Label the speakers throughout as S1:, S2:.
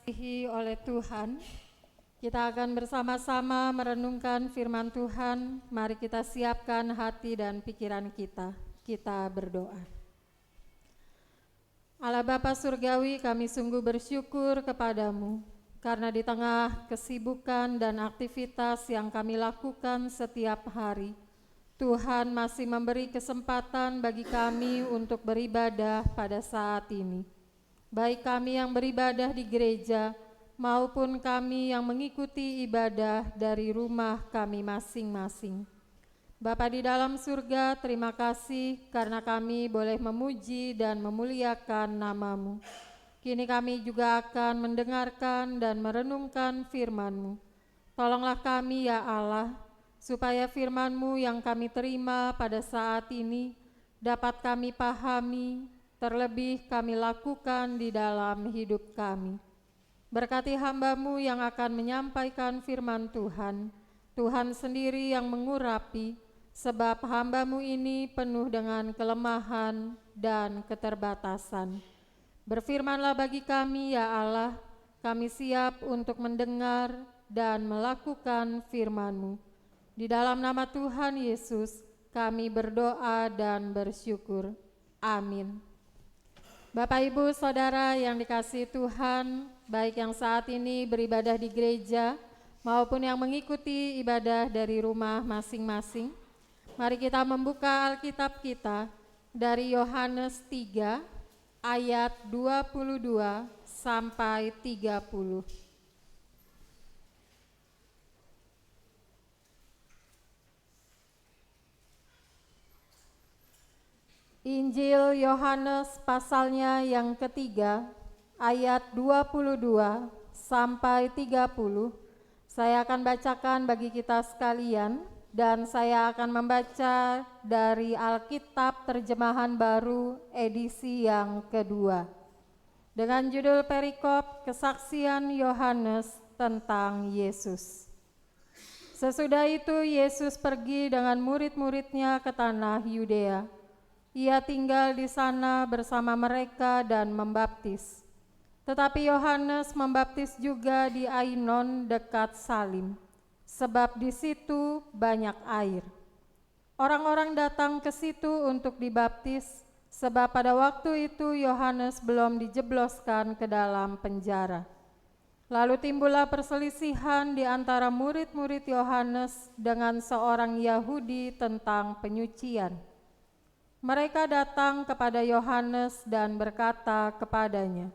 S1: Dikasihi oleh Tuhan, kita akan bersama-sama merenungkan firman Tuhan. Mari kita siapkan hati dan pikiran kita. Kita berdoa. Allah Bapa Surgawi, kami sungguh bersyukur kepadamu karena di tengah kesibukan dan aktivitas yang kami lakukan setiap hari, Tuhan masih memberi kesempatan bagi kami untuk beribadah pada saat ini. Baik kami yang beribadah di gereja maupun kami yang mengikuti ibadah dari rumah kami masing-masing. Bapa di dalam surga, terima kasih karena kami boleh memuji dan memuliakan nama-Mu. Kini kami juga akan mendengarkan dan merenungkan firman-Mu. Tolonglah kami ya Allah, supaya firman-Mu yang kami terima pada saat ini dapat kami pahami, terlebih kami lakukan di dalam hidup kami. Berkati hamba-Mu yang akan menyampaikan firman Tuhan. Tuhan sendiri yang mengurapi, sebab hamba-Mu ini penuh dengan kelemahan dan keterbatasan. Berfirmanlah bagi kami ya Allah, kami siap untuk mendengar dan melakukan firman-Mu. Di dalam nama Tuhan Yesus, kami berdoa dan bersyukur. Amin. Bapak, Ibu, Saudara yang dikasihi Tuhan, baik yang saat ini beribadah di gereja maupun yang mengikuti ibadah dari rumah masing-masing, mari kita membuka Alkitab kita dari Yohanes 3 ayat 22 sampai 30. Injil Yohanes pasalnya yang ketiga, ayat 22 sampai 30. Saya akan bacakan bagi kita sekalian dan saya akan membaca dari Alkitab Terjemahan Baru edisi yang kedua. Dengan judul perikop kesaksian Yohanes tentang Yesus. Sesudah itu Yesus pergi dengan murid-muridnya ke tanah Yudea. Ia tinggal di sana bersama mereka dan membaptis. Tetapi Yohanes membaptis juga di Ainon dekat Salim, sebab di situ banyak air. Orang-orang datang ke situ untuk dibaptis, sebab pada waktu itu Yohanes belum dijebloskan ke dalam penjara. Lalu timbullah perselisihan di antara murid-murid Yohanes dengan seorang Yahudi tentang penyucian. Mereka datang kepada Yohanes dan berkata kepadanya,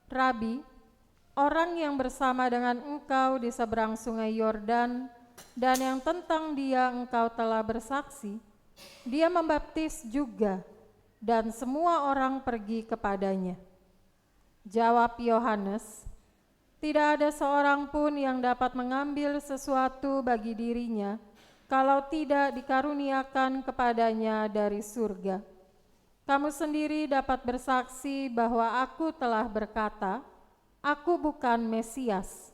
S1: "Rabi, orang yang bersama dengan engkau di seberang sungai Yordan dan yang tentang dia engkau telah bersaksi, dia membaptis juga dan semua orang pergi kepadanya." Jawab Yohanes, "Tidak ada seorang pun yang dapat mengambil sesuatu bagi dirinya kalau tidak dikaruniakan kepadanya dari surga. Kamu sendiri dapat bersaksi bahwa aku telah berkata, aku bukan Mesias,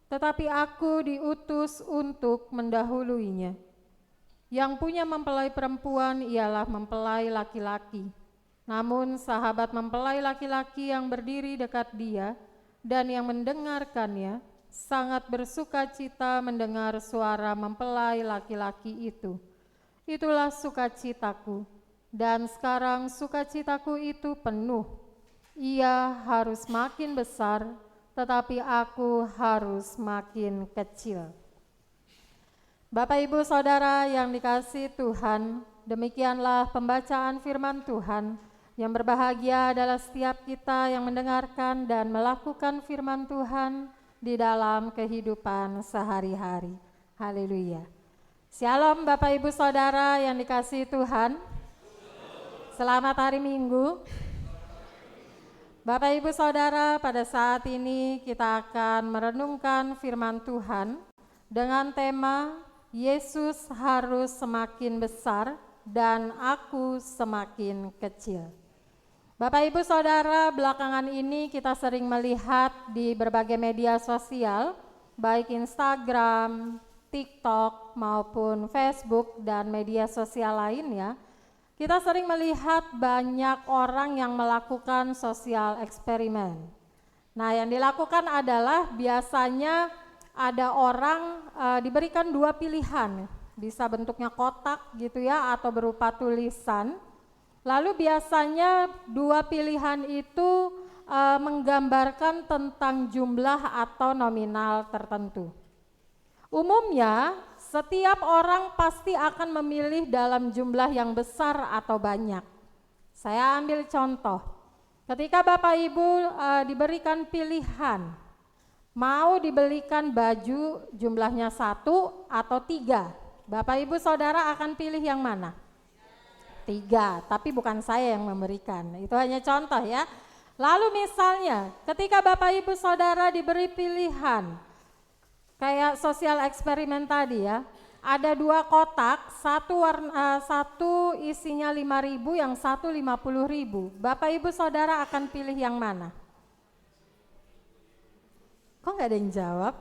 S1: tetapi aku diutus untuk mendahuluinya. Yang punya mempelai perempuan ialah mempelai laki-laki. Namun sahabat mempelai laki-laki yang berdiri dekat dia dan yang mendengarkannya sangat bersuka cita mendengar suara mempelai laki-laki itu. Itulah sukacitaku, dan sekarang sukacitaku itu penuh. Ia harus makin besar, tetapi aku harus makin kecil." Bapak, Ibu, Saudara yang dikasihi Tuhan, demikianlah pembacaan firman Tuhan. Yang berbahagia adalah setiap kita yang mendengarkan dan melakukan firman Tuhan di dalam kehidupan sehari-hari. Haleluya. Shalom Bapak, Ibu, Saudara yang dikasihi Tuhan. Selamat hari Minggu. Bapak, Ibu, Saudara, pada saat ini kita akan merenungkan firman Tuhan dengan tema Yesus harus semakin besar dan aku semakin kecil. Bapak, Ibu, Saudara, belakangan ini kita sering melihat di berbagai media sosial, baik Instagram, TikTok, maupun Facebook, dan media sosial lainnya, kita sering melihat banyak orang yang melakukan sosial eksperimen. Nah, yang dilakukan adalah biasanya ada orang diberikan dua pilihan, bisa bentuknya kotak gitu ya atau berupa tulisan. Lalu biasanya dua pilihan itu menggambarkan tentang jumlah atau nominal tertentu. Umumnya setiap orang pasti akan memilih dalam jumlah yang besar atau banyak. Saya ambil contoh, ketika Bapak Ibu diberikan pilihan, mau dibelikan baju jumlahnya 1 atau 3, Bapak Ibu Saudara akan pilih yang mana? 3, tapi bukan saya yang memberikan, itu hanya contoh ya. Lalu misalnya ketika Bapak Ibu Saudara diberi pilihan, kayak sosial eksperimen tadi ya, ada 2 kotak, satu isinya 5.000, yang satu 50.000. Bapak Ibu Saudara akan pilih yang mana? Kok nggak ada yang jawab?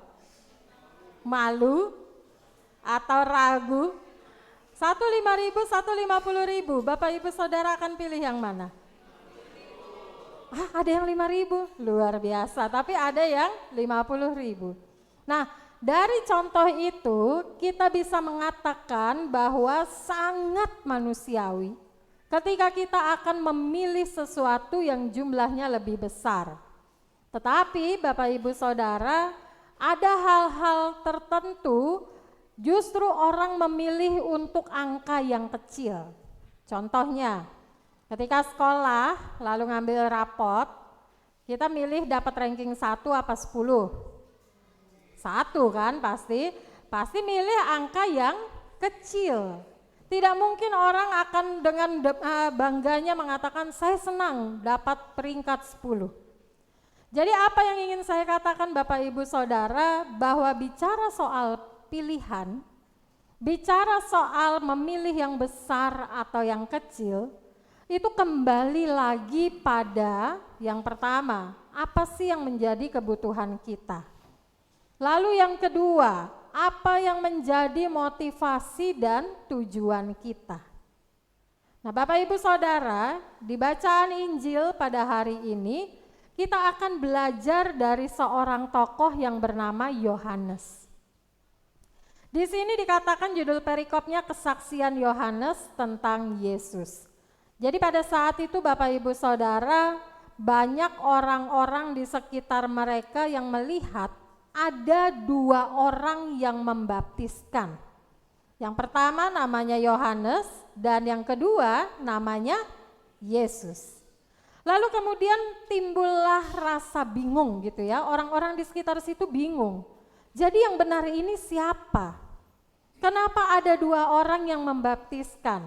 S1: Malu atau ragu? Satu 5.000, satu 50.000. Bapak Ibu Saudara akan pilih yang mana? Ada yang 5.000, luar biasa. Tapi ada yang 50.000. Nah, dari contoh itu kita bisa mengatakan bahwa sangat manusiawi ketika kita akan memilih sesuatu yang jumlahnya lebih besar. Tetapi Bapak Ibu Saudara, ada hal-hal tertentu justru orang memilih untuk angka yang kecil. Contohnya, ketika sekolah lalu ngambil rapot, kita milih dapat ranking 1 apa 10? 1 kan pasti milih angka yang kecil. Tidak mungkin orang akan dengan bangganya mengatakan saya senang dapat peringkat 10. Jadi apa yang ingin saya katakan Bapak Ibu Saudara, bahwa bicara soal pilihan, bicara soal memilih yang besar atau yang kecil, itu kembali lagi pada yang pertama, apa sih yang menjadi kebutuhan kita? Lalu yang kedua, apa yang menjadi motivasi dan tujuan kita? Nah, Bapak Ibu Saudara, di bacaan Injil pada hari ini, kita akan belajar dari seorang tokoh yang bernama Yohanes. Di sini dikatakan judul perikopnya kesaksian Yohanes tentang Yesus. Jadi pada saat itu Bapak Ibu Saudara, banyak orang-orang di sekitar mereka yang melihat ada 2 orang yang membaptiskan. Yang pertama namanya Yohanes dan yang kedua namanya Yesus. Lalu kemudian timbullah rasa bingung gitu ya, orang-orang di sekitar situ bingung. Jadi yang benar ini siapa? Kenapa ada 2 orang yang membaptiskan?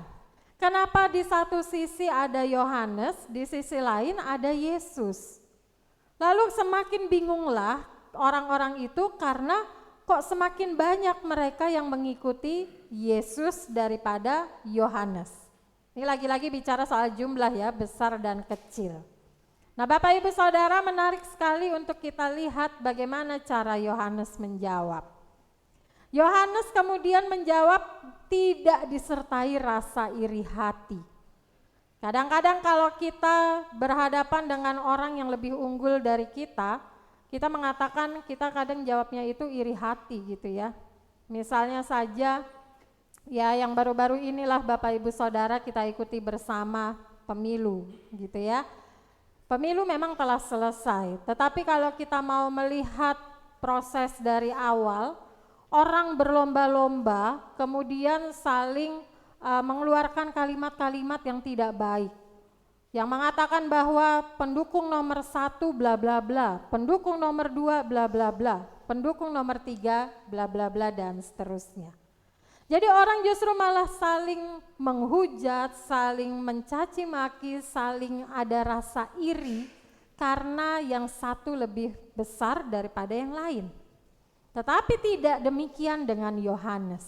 S1: Kenapa di satu sisi ada Yohanes, di sisi lain ada Yesus? Lalu semakin bingunglah orang-orang itu karena kok semakin banyak mereka yang mengikuti Yesus daripada Yohanes. Ini lagi-lagi bicara soal jumlah ya, besar dan kecil. Nah Bapak Ibu Saudara, menarik sekali untuk kita lihat bagaimana cara Yohanes menjawab. Yohanes kemudian menjawab tidak disertai rasa iri hati. Kadang-kadang kalau kita berhadapan dengan orang yang lebih unggul dari kita mengatakan kita kadang jawabnya itu iri hati gitu ya. Misalnya saja ya yang baru-baru inilah Bapak Ibu Saudara kita ikuti bersama pemilu gitu ya. Pemilu memang telah selesai, tetapi kalau kita mau melihat proses dari awal, orang berlomba-lomba kemudian saling mengeluarkan kalimat-kalimat yang tidak baik, yang mengatakan bahwa pendukung nomor 1 bla bla bla, pendukung nomor 2 bla bla bla, pendukung nomor 3 bla bla bla dan seterusnya. Jadi orang justru malah saling menghujat, saling mencaci maki, saling ada rasa iri karena yang satu lebih besar daripada yang lain. Tetapi tidak demikian dengan Yohanes.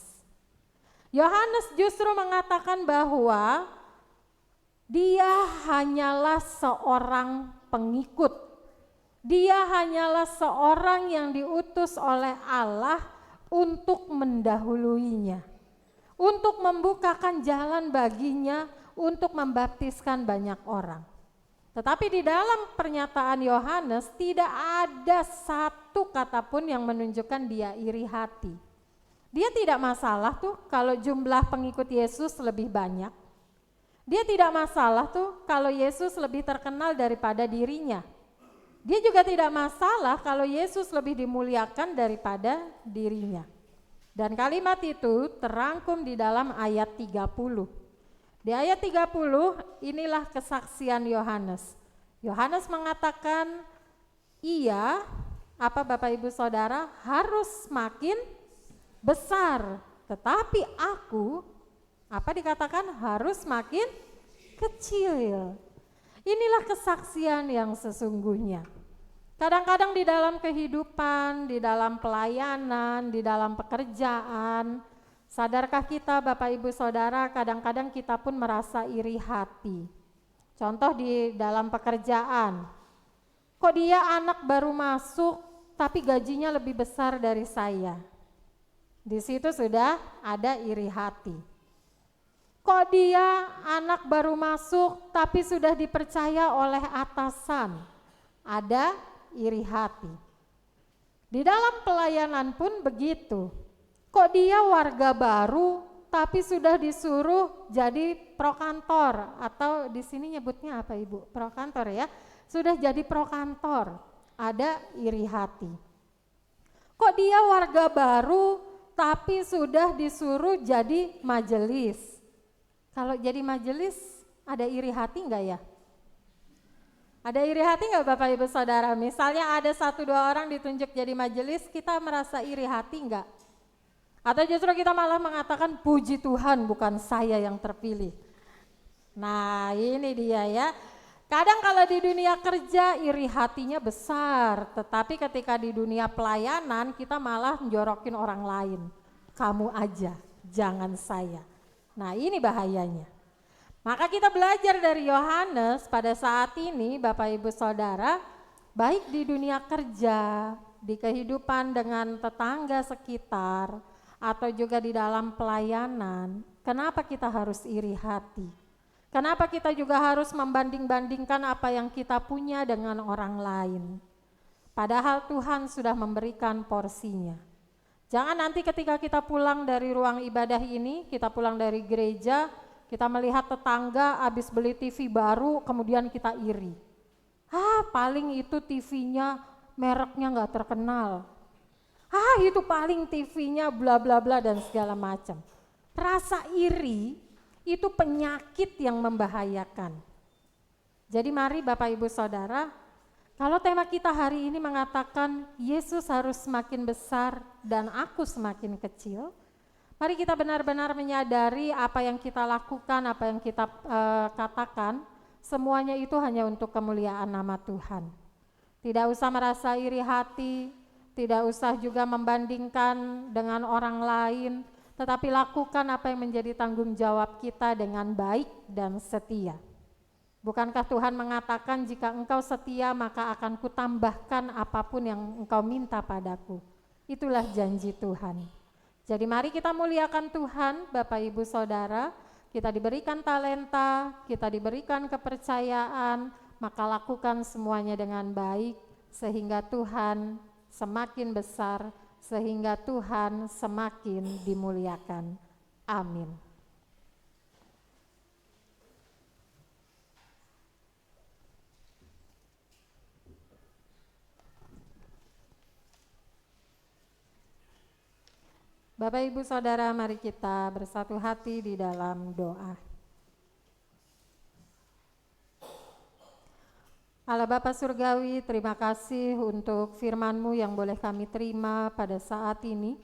S1: Yohanes justru mengatakan bahwa dia hanyalah seorang pengikut. Dia hanyalah seorang yang diutus oleh Allah untuk mendahuluinya, untuk membukakan jalan baginya untuk membaptiskan banyak orang. Tetapi di dalam pernyataan Yohanes tidak ada satu kata pun yang menunjukkan dia iri hati. Dia tidak masalah tuh kalau jumlah pengikut Yesus lebih banyak. Dia tidak masalah tuh kalau Yesus lebih terkenal daripada dirinya. Dia juga tidak masalah kalau Yesus lebih dimuliakan daripada dirinya. Dan kalimat itu terangkum di dalam ayat 30. Di ayat 30 inilah kesaksian Yohanes. Yohanes mengatakan, ia, apa Bapak Ibu Saudara, harus makin besar, tetapi aku, apa dikatakan, harus makin kecil. Inilah kesaksian yang sesungguhnya. Kadang-kadang di dalam kehidupan, di dalam pelayanan, di dalam pekerjaan, sadarkah kita Bapak Ibu Saudara, kadang-kadang kita pun merasa iri hati. Contoh di dalam pekerjaan, kok dia anak baru masuk tapi gajinya lebih besar dari saya. Di situ sudah ada iri hati. Kok dia anak baru masuk tapi sudah dipercaya oleh atasan. Ada iri hati. Di dalam pelayanan pun begitu. Kok dia warga baru tapi sudah disuruh jadi prokantor, atau di sini nyebutnya apa Ibu? Prokantor ya. Sudah jadi prokantor. Ada iri hati. Kok dia warga baru tapi sudah disuruh jadi majelis. Kalau jadi majelis ada iri hati enggak ya? Ada iri hati enggak Bapak Ibu Saudara? Misalnya ada 1-2 orang ditunjuk jadi majelis, kita merasa iri hati enggak? Atau justru kita malah mengatakan puji Tuhan bukan saya yang terpilih. Nah ini dia ya. Kadang kalau di dunia kerja iri hatinya besar, tetapi ketika di dunia pelayanan kita malah menjorokin orang lain. Kamu aja, jangan saya. Nah ini bahayanya. Maka kita belajar dari Yohanes pada saat ini Bapak Ibu Saudara, baik di dunia kerja, di kehidupan dengan tetangga sekitar, atau juga di dalam pelayanan, kenapa kita harus iri hati? Kenapa kita juga harus membanding-bandingkan apa yang kita punya dengan orang lain? Padahal Tuhan sudah memberikan porsinya. Jangan nanti ketika kita pulang dari ruang ibadah ini, kita pulang dari gereja, kita melihat tetangga habis beli TV baru, kemudian kita iri. Paling itu TV-nya mereknya nggak terkenal. Itu paling TV-nya bla bla bla dan segala macam. Rasa iri itu penyakit yang membahayakan. Jadi mari Bapak Ibu Saudara, kalau tema kita hari ini mengatakan Yesus harus semakin besar dan aku semakin kecil, mari kita benar-benar menyadari apa yang kita lakukan, apa yang kita katakan, semuanya itu hanya untuk kemuliaan nama Tuhan. Tidak usah merasa iri hati, tidak usah juga membandingkan dengan orang lain, tetapi lakukan apa yang menjadi tanggung jawab kita dengan baik dan setia. Bukankah Tuhan mengatakan jika engkau setia maka akan kutambahkan apapun yang engkau minta padaku. Itulah janji Tuhan. Jadi mari kita muliakan Tuhan Bapak Ibu Saudara, kita diberikan talenta, kita diberikan kepercayaan, maka lakukan semuanya dengan baik sehingga Tuhan semakin besar, sehingga Tuhan semakin dimuliakan. Amin. Bapak Ibu Saudara, mari kita bersatu hati di dalam doa. Allah Bapa Surgawi, terima kasih untuk firman-Mu yang boleh kami terima pada saat ini.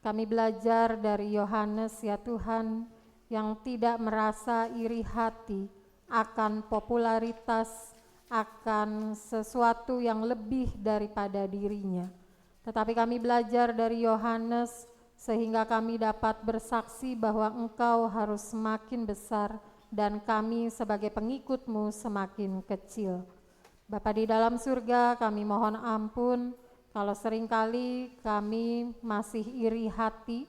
S1: Kami belajar dari Yohanes ya Tuhan, yang tidak merasa iri hati akan popularitas, akan sesuatu yang lebih daripada dirinya. Tetapi kami belajar dari Yohanes, sehingga kami dapat bersaksi bahwa Engkau harus semakin besar dan kami sebagai pengikut-Mu semakin kecil. Bapa di dalam surga, kami mohon ampun kalau seringkali kami masih iri hati,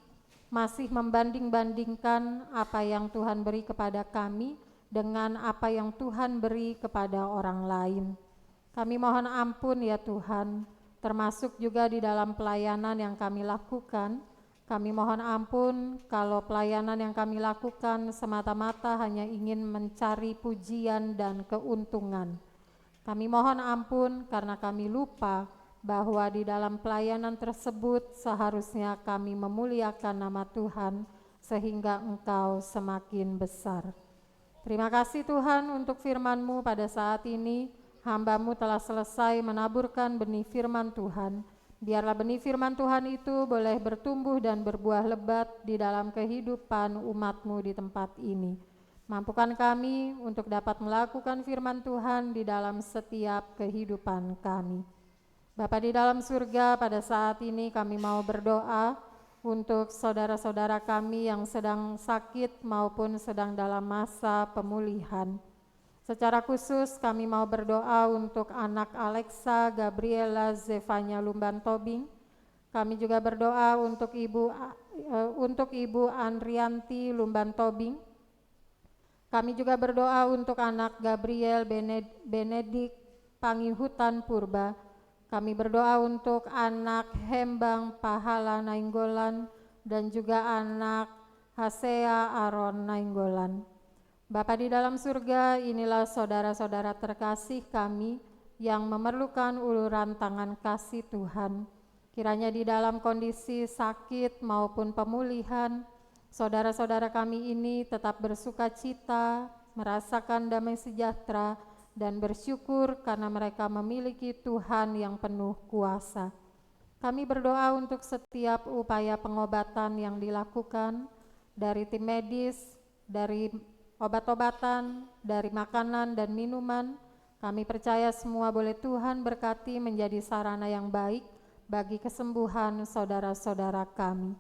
S1: masih membanding-bandingkan apa yang Tuhan beri kepada kami dengan apa yang Tuhan beri kepada orang lain. Kami mohon ampun ya Tuhan, termasuk juga di dalam pelayanan yang kami lakukan. Kami mohon ampun kalau pelayanan yang kami lakukan semata-mata hanya ingin mencari pujian dan keuntungan. Kami mohon ampun karena kami lupa bahwa di dalam pelayanan tersebut seharusnya kami memuliakan nama Tuhan sehingga Engkau semakin besar. Terima kasih Tuhan untuk firman-Mu pada saat ini. Hamba-Mu telah selesai menaburkan benih firman Tuhan. Biarlah benih firman Tuhan itu boleh bertumbuh dan berbuah lebat di dalam kehidupan umat-Mu di tempat ini. Mampukan kami untuk dapat melakukan firman Tuhan di dalam setiap kehidupan kami. Bapa di dalam surga, pada saat ini kami mau berdoa untuk saudara-saudara kami yang sedang sakit maupun sedang dalam masa pemulihan. Secara khusus kami mau berdoa untuk anak Alexa Gabriela Zevanya Lumban Tobing. Kami juga berdoa untuk Ibu Andrianti Lumban Tobing. Kami juga berdoa untuk anak Gabriel Benedik Pangihutan Purba. Kami berdoa untuk anak Hembang Pahala Nainggolan dan juga anak Hasea Aron Nainggolan. Bapa di dalam surga, inilah saudara-saudara terkasih kami yang memerlukan uluran tangan kasih Tuhan. Kiranya di dalam kondisi sakit maupun pemulihan, saudara-saudara kami ini tetap bersuka cita, merasakan damai sejahtera, dan bersyukur karena mereka memiliki Tuhan yang penuh kuasa. Kami berdoa untuk setiap upaya pengobatan yang dilakukan, dari tim medis, dari obat-obatan, dari makanan dan minuman. Kami percaya semua boleh Tuhan berkati menjadi sarana yang baik bagi kesembuhan saudara-saudara kami.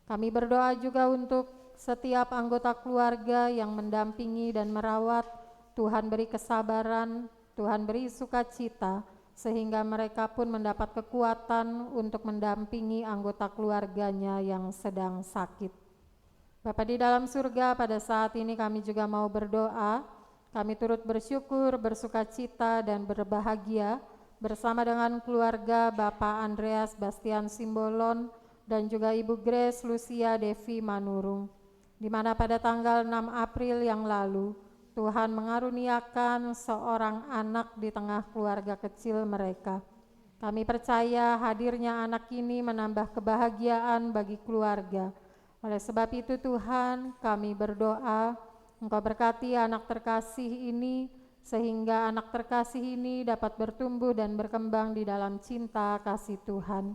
S1: Kami berdoa juga untuk setiap anggota keluarga yang mendampingi dan merawat. Tuhan beri kesabaran, Tuhan beri sukacita, sehingga mereka pun mendapat kekuatan untuk mendampingi anggota keluarganya yang sedang sakit. Bapa di dalam surga, pada saat ini kami juga mau berdoa. Kami turut bersyukur, bersukacita, dan berbahagia bersama dengan keluarga Bapak Andreas Bastian Simbolon dan juga Ibu Grace Lucia Devi Manurung, di mana pada tanggal 6 April yang lalu Tuhan mengaruniakan seorang anak di tengah keluarga kecil mereka. Kami percaya hadirnya anak ini menambah kebahagiaan bagi keluarga. Oleh sebab itu Tuhan, kami berdoa, Engkau berkati anak terkasih ini, sehingga anak terkasih ini dapat bertumbuh dan berkembang di dalam cinta kasih Tuhan.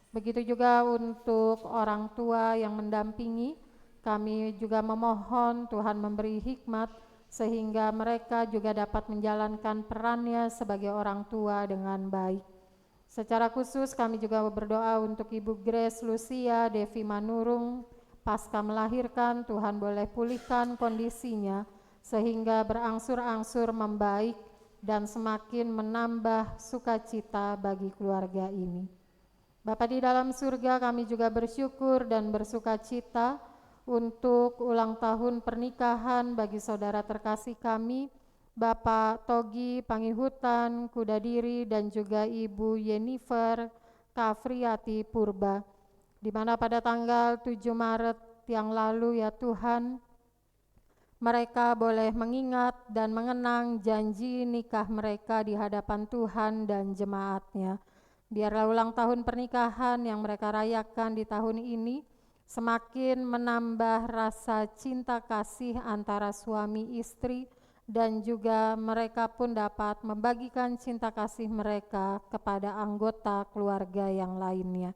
S1: Begitu juga untuk orang tua yang mendampingi, kami juga memohon Tuhan memberi hikmat, sehingga mereka juga dapat menjalankan perannya sebagai orang tua dengan baik. Secara khusus kami juga berdoa untuk Ibu Grace Lucia Devi Manurung, pasca melahirkan Tuhan boleh pulihkan kondisinya, sehingga berangsur-angsur membaik dan semakin menambah sukacita bagi keluarga ini. Bapa di dalam surga, kami juga bersyukur dan bersukacita untuk ulang tahun pernikahan bagi saudara terkasih kami, Bapak Togi Pangihutan Kudadiri dan juga Ibu Yenifer Kafriati Purba, di mana pada tanggal 7 Maret yang lalu ya Tuhan, mereka boleh mengingat dan mengenang janji nikah mereka di hadapan Tuhan dan jemaat-Nya. Biarlah ulang tahun pernikahan yang mereka rayakan di tahun ini semakin menambah rasa cinta kasih antara suami istri, dan juga mereka pun dapat membagikan cinta kasih mereka kepada anggota keluarga yang lainnya.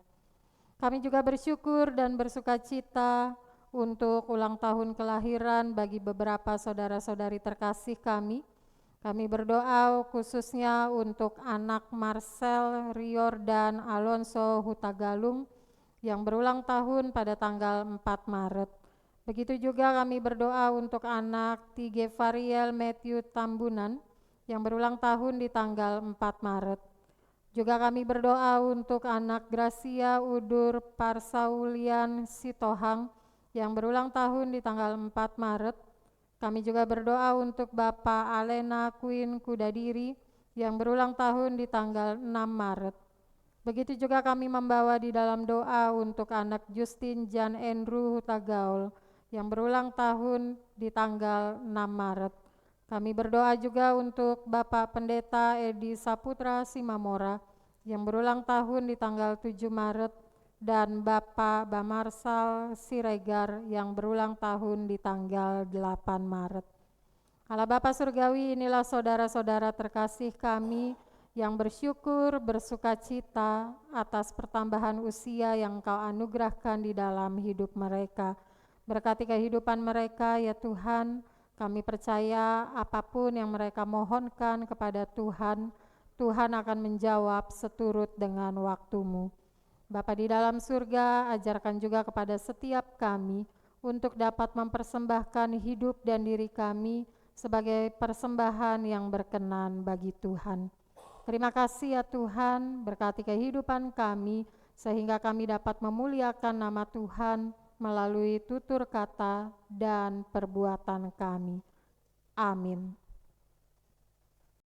S1: Kami juga bersyukur dan bersukacita untuk ulang tahun kelahiran bagi beberapa saudara-saudari terkasih kami. Kami berdoa khususnya untuk anak Marcel Riordan Alonso Hutagalung yang berulang tahun pada tanggal 4 Maret. Begitu juga kami berdoa untuk anak Tige Variel Matthew Tambunan yang berulang tahun di tanggal 4 Maret. Juga kami berdoa untuk anak Gracia Udur Parsaulian Sitohang yang berulang tahun di tanggal 4 Maret. Kami juga berdoa untuk Bapak Alena Queen Kudadiri yang berulang tahun di tanggal 6 Maret. Begitu juga kami membawa di dalam doa untuk anak Justin Jan Andrew Hutagaul yang berulang tahun di tanggal 6 Maret. Kami berdoa juga untuk Bapak Pendeta Edi Saputra Simamora yang berulang tahun di tanggal 7 Maret dan Bapak Bamarsal Siregar yang berulang tahun di tanggal 8 Maret. Allah Bapa Surgawi, inilah saudara-saudara terkasih kami yang bersyukur, bersuka cita atas pertambahan usia yang Kau anugerahkan di dalam hidup mereka. Berkati kehidupan mereka ya Tuhan, kami percaya apapun yang mereka mohonkan kepada Tuhan, Tuhan akan menjawab seturut dengan waktu-Mu. Bapa di dalam surga, ajarkan juga kepada setiap kami untuk dapat mempersembahkan hidup dan diri kami sebagai persembahan yang berkenan bagi Tuhan. Terima kasih ya Tuhan, berkati kehidupan kami sehingga kami dapat memuliakan nama Tuhan melalui tutur kata dan perbuatan kami. Amin.